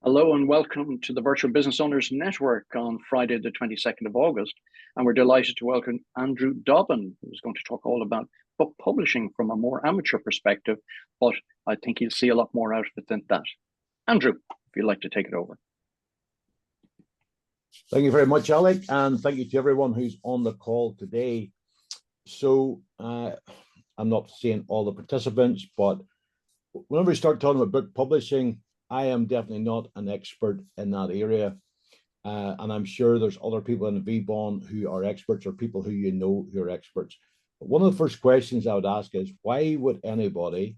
Hello and welcome to the Virtual Business Owners Network on Friday, the 22nd of August. And we're delighted to welcome Andrew Dobbin, who's going to talk all about book publishing from a more amateur perspective, but I think you'll see a lot more out of it than that. Andrew, if you'd like to take it over. Thank you very much, Alec, and thank you to everyone who's on the call today. So I'm not seeing all the participants, but whenever we start talking about book publishing, I am definitely not an expert in that area. And I'm sure there's other people in the vBON who are experts or people who you know who are experts. But one of the first questions I would ask is, why would anybody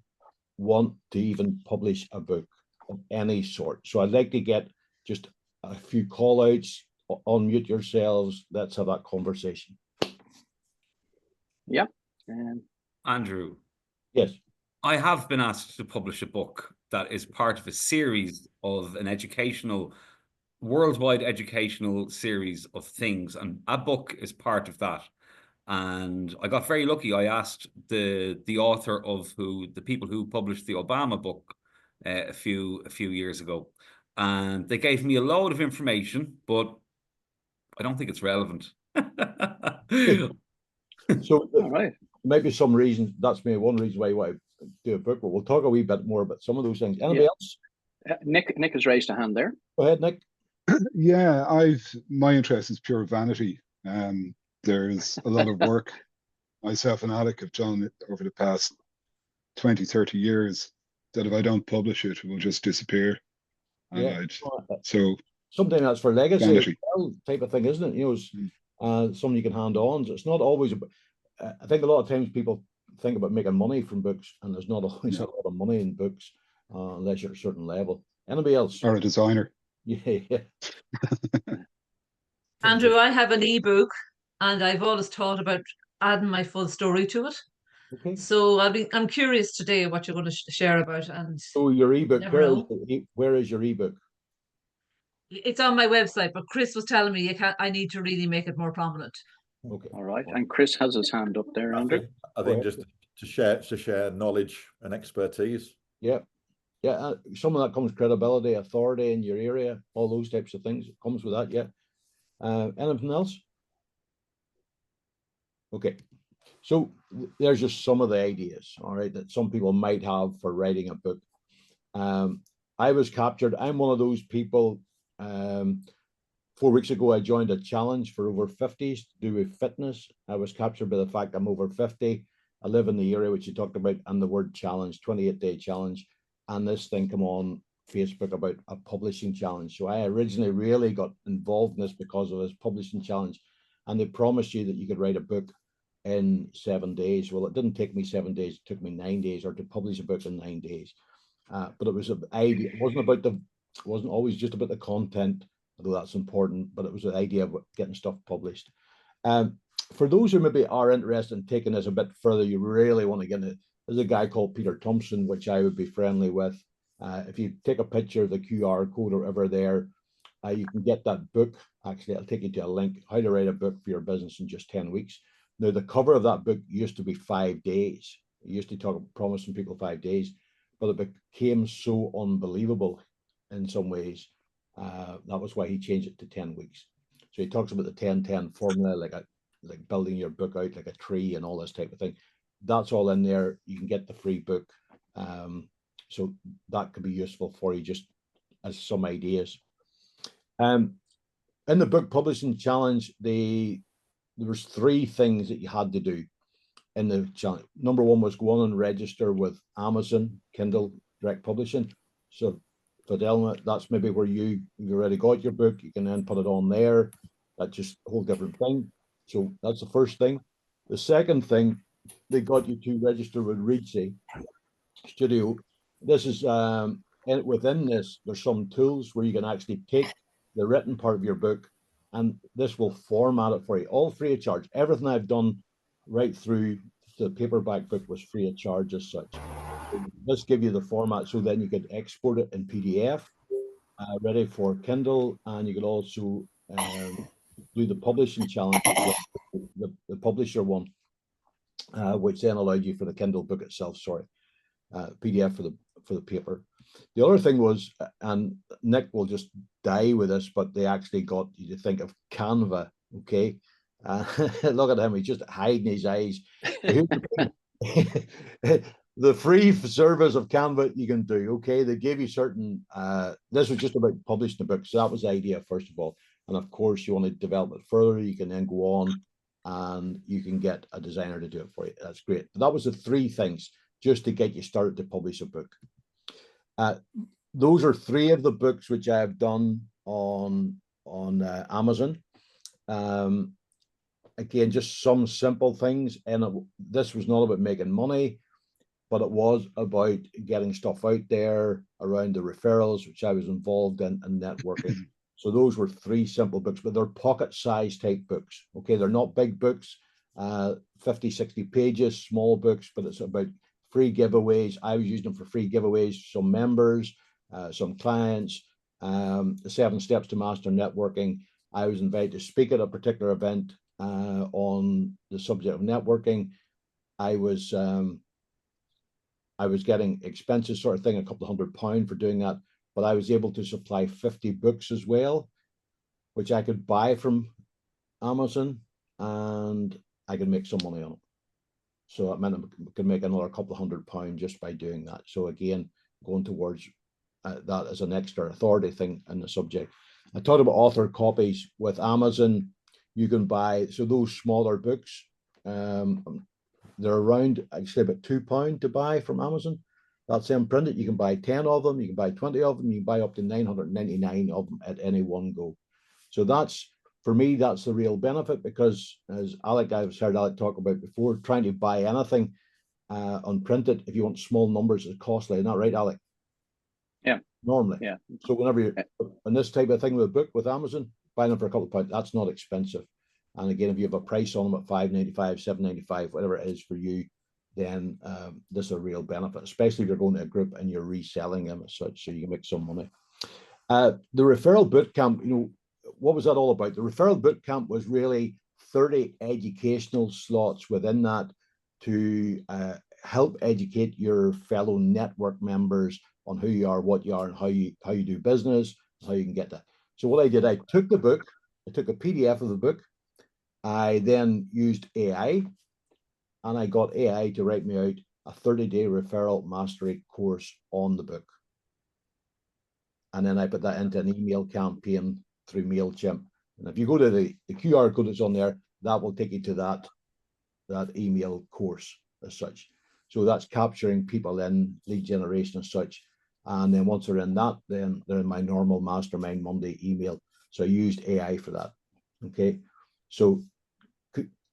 want to even publish a book of any sort? So I'd like to get just a few call outs, unmute yourselves. Let's have that conversation. Yeah. Andrew. Yes. I have been asked to publish a book that is part of a series of an worldwide educational series of things. And a book is part of that. And I got very lucky. I asked the author of the people who published the Obama book a few years ago. And they gave me a load of information, but I don't think it's relevant. So all right. Maybe some reason, that's maybe one reason why you want to do a book, but we'll talk a wee bit more about some of those things. Anybody else? Nick has raised a hand there. Go ahead, Nick. Yeah, my interest is pure vanity. There's a lot of work myself and Alec have done over the past 20, 30 years that if I don't publish it, it will just disappear. And so something that's for legacy vanity. type of thing, isn't it? You know, something you can hand on. So it's not always about, I think a lot of times people think about making money from books, and there's not always a lot of money in books unless you're at a certain level. Anybody else? Or a designer. Yeah. Andrew, I have an ebook, and I've always thought about adding my full story to it. Okay. So I'm curious today what you're going to share about. And so your ebook, where is your ebook? It's on my website, but Chris was telling me I need to really make it more prominent. Okay. All right. And Chris has his hand up there, Andrew. I think just to share knowledge and expertise. Yeah. Yeah. Some of that comes credibility, authority in your area, all those types of things. It comes with that. Yeah. Anything else? Okay. So there's just some of the ideas, all right, that some people might have for writing a book. I was captured. I'm one of those people. 4 weeks ago, I joined a challenge for over 50s to do with fitness. I was captured by the fact I'm over 50. I live in the area which you talked about, and the word challenge, 28-day challenge. And this thing come on Facebook about a publishing challenge. So I originally really got involved in this because of this publishing challenge. And they promised you that you could write a book in 7 days. Well, it didn't take me 7 days. It took me 9 days, or to publish a book in 9 days. But it was an idea. It wasn't always just about the content, although that's important, but it was the idea of getting stuff published. For those who maybe are interested in taking this a bit further, you really want to get it. There's a guy called Peter Thompson, which I would be friendly with. If you take a picture of the QR code or whatever there, you can get that book. Actually, I'll take you to a link, how to write a book for your business in just 10 weeks. Now, the cover of that book used to be 5 days. It used to promising people 5 days, but it became so unbelievable in some ways. That was why he changed it to 10 weeks. So he talks about the 10-10 formula, like building your book out like a tree and all this type of thing. That's all in there. You can get the free book. So that could be useful for you just as some ideas. In the book publishing challenge, there was 3 things that you had to do in the challenge. Number 1 was go on and register with Amazon Kindle Direct Publishing. So Fidelma, that's maybe where you already got your book. You can then put it on there. That's just a whole different thing. So that's the first thing. The second thing, they got you to register with Reedsy Studio. This is within this, there's some tools where you can actually take the written part of your book, and this will format it for you, all free of charge. Everything I've done right through the paperback book was free of charge as such. Let's give you the format, so then you could export it in PDF, ready for Kindle, and you could also do the publishing challenge, the publisher one, which then allowed you for the Kindle book itself. Sorry, PDF for the paper. The other thing was, and Nick will just die with this, but they actually got you to think of Canva. Okay, look at him; he's just hiding his eyes. The free service of Canva you can do. Okay, they gave you certain. This was just about publishing the book, so that was the idea first of all. And of course, you want to develop it further. You can then go on, and you can get a designer to do it for you. That's great. But that was the three things just to get you started to publish a book. Those are three of the books which I have done on Amazon. Again, just some simple things, and this was not about making money, but it was about getting stuff out there around the referrals, which I was involved in, and networking. So those were three simple books, but they're pocket-sized type books. Okay, they're not big books, 50, 60 pages, small books, but it's about free giveaways. I was using them for free giveaways, some members, some clients, the 7 Steps to Master Networking. I was invited to speak at a particular event on the subject of networking. I was getting expenses sort of thing, a couple of £100 for doing that, but I was able to supply 50 books as well, which I could buy from Amazon, and I could make some money on it. So it meant I could make another couple of £100 just by doing that. So again, going towards that as an extra authority thing in the subject. I talked about author copies with Amazon. You can buy, so those smaller books, they're around, actually about £2 to buy from Amazon. That's them printed. You can buy 10 of them, you can buy 20 of them, you can buy up to 999 of them at any one go. So that's, for me, that's the real benefit, because as I've heard Alec talk about before, trying to buy anything unprinted, if you want small numbers, it's costly. Isn't that right, Alec? Yeah. Normally. Yeah. So whenever you're on this type of thing with a book with Amazon, buying them for a couple of pounds, that's not expensive. And again, if you have a price on them at £5.95, £7.95, whatever it is for you, then this is a real benefit, especially if you're going to a group and you're reselling them as such, so you can make some money. The referral bootcamp, you know, what was that all about? The referral bootcamp was really 30 educational slots within that to help educate your fellow network members on who you are, what you are, and how you do business, how you can get that. So what I did, I took the book, I took a PDF of the book, I then used AI, and I got AI to write me out a 30-day referral mastery course on the book. And then I put that into an email campaign through MailChimp. And if you go to the QR code that's on there, that will take you to that email course as such. So that's capturing people in lead generation as such. And then once they're in that, then they're in my normal Mastermind Monday email. So I used AI for that. Okay. So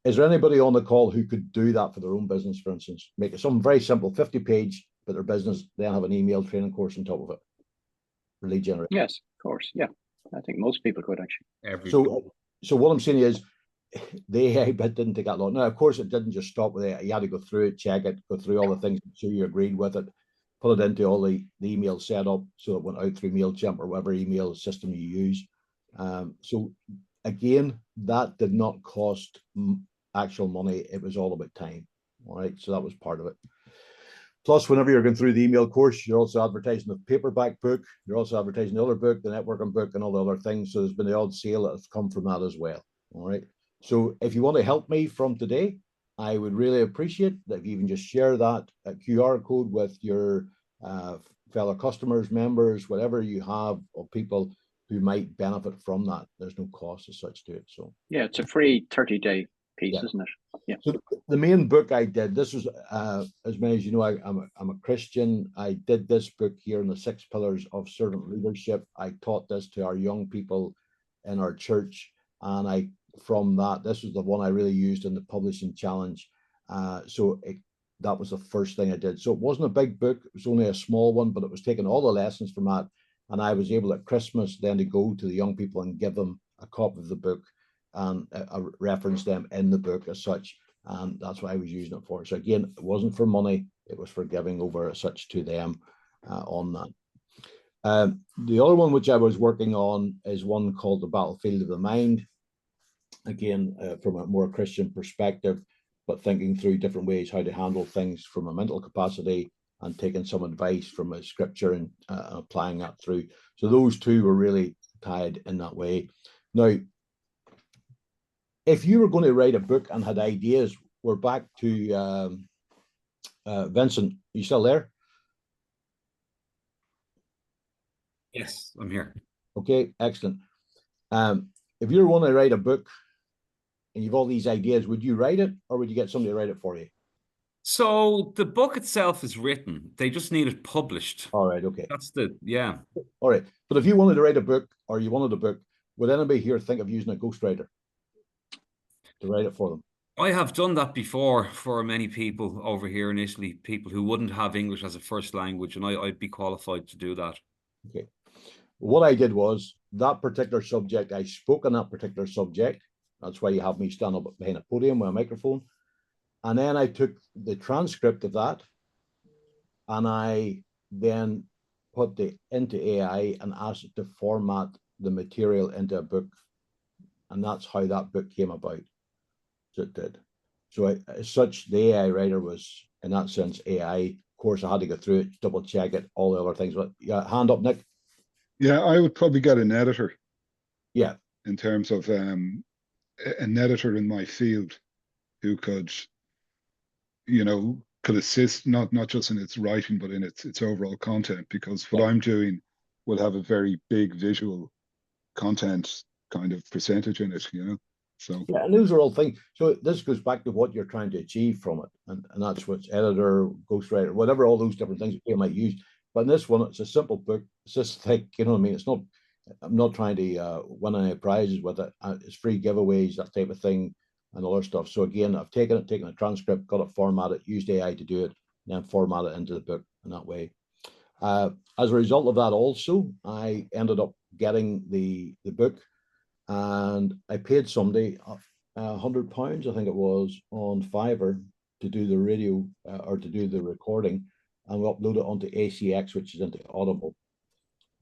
is there anybody on the call who could do that for their own business, for instance? Make it something very simple, 50-page, but their business, then have an email training course on top of it for lead generation. Yes, of course. Yeah. I think most people could actually. So what I'm saying is the AI bit didn't take that long. Now, of course, it didn't just stop with it. You had to go through it, check it, go through all the things, so you agreed with it, put it into all the email setup so it went out through MailChimp or whatever email system you use. So again, that did not cost actual money. It was all about time. All right. So that was part of it. Plus, whenever you're going through the email course, you're also advertising the paperback book. You're also advertising the other book, the networking book, and all the other things. So there's been the odd sale that has come from that as well. All right. So if you want to help me from today, I would really appreciate that if you can just share that QR code with your fellow customers, members, whatever you have, of people who might benefit from that. There's no cost as such to it. So yeah, it's a free 30-day piece, isn't it? Yeah. So the main book I did, this was as many as you know, I'm a Christian. I did this book here in the 6 pillars of servant leadership. I taught this to our young people in our church, and from that, this was the one I really used in the publishing challenge. That was the first thing I did. So it wasn't a big book, it was only a small one, but it was taking all the lessons from that. And I was able at Christmas then to go to the young people and give them a copy of the book and reference them in the book as such. And that's what I was using it for. So again, it wasn't for money, it was for giving over as such to them on that. The other one which I was working on is one called The Battlefield of the Mind. Again, from a more Christian perspective, but thinking through different ways how to handle things from a mental capacity and taking some advice from a scripture and applying that through. So those two were really tied in that way. Now, if you were going to write a book and had ideas, we're back to Vincent. Are you still there? Yes, I'm here. Okay, excellent. If you were going to write a book and you've all these ideas, would you write it or would you get somebody to write it for you? So the book itself is written. They just need it published. All right, okay. That's the, yeah. All right. But if you wanted to write a book or you wanted a book, would anybody here think of using a ghostwriter to write it for them? I have done that before for many people over here initially, people who wouldn't have English as a first language, and I'd be qualified to do that. Okay. What I did was that particular subject, I spoke on that particular subject. That's why you have me stand up behind a podium with a microphone. And then I took the transcript of that and I then put it into AI and asked it to format the material into a book. And that's how that book came about. So it did. So as such, the AI writer was, in that sense, AI. Of course, I had to go through it, double check it, all the other things. But yeah, hand up, Nick. Yeah, I would probably get an editor. Yeah. In terms of an editor in my field who could, you know, could assist not just in its writing, but in its overall content, because what I'm doing will have a very big visual content kind of percentage in it, you know. So yeah, and those are all things. So this goes back to what you're trying to achieve from it, and that's what's editor, ghostwriter, whatever, all those different things you might use. But in this one, it's a simple book. It's just like, you know what I mean? It's not. I'm not trying to win any prizes with it. It's free giveaways, that type of thing, and other stuff. So again, I've taken a transcript, got it formatted, used AI to do it, and then format it into the book in that way. As a result of that, also, I ended up getting the book. And I paid somebody £100, I think it was, on Fiverr to do the radio or to do the recording, and we upload it onto ACX, which is into Audible.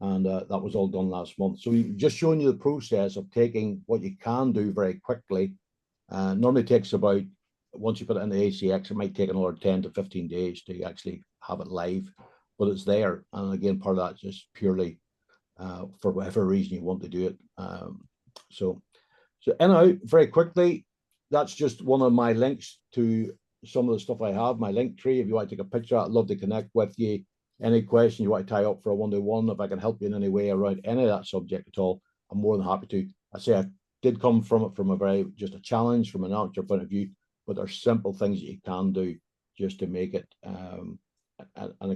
And that was all done last month. So just showing you the process of taking what you can do very quickly. Normally takes about, once you put it into ACX, it might take another 10 to 15 days to actually have it live, but it's there. And again, part of that just purely for whatever reason you want to do it. So anyhow, very quickly, that's just one of my links to some of the stuff I have, my link tree. If you want to take a picture, I'd love to connect with you. Any question you want to tie up for a one-to-one, if I can help you in any way around any of that subject at all, I'm more than happy to. I say I did come from it from a very, just a challenge from an amateur point of view, but there's simple things that you can do just to make it, and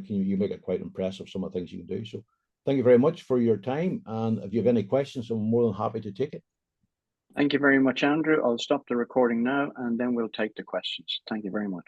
you make it quite impressive, some of the things you can do. So thank you very much for your time. And if you have any questions, I'm more than happy to take it. Thank you very much, Andrew. I'll stop the recording now and then we'll take the questions. Thank you very much.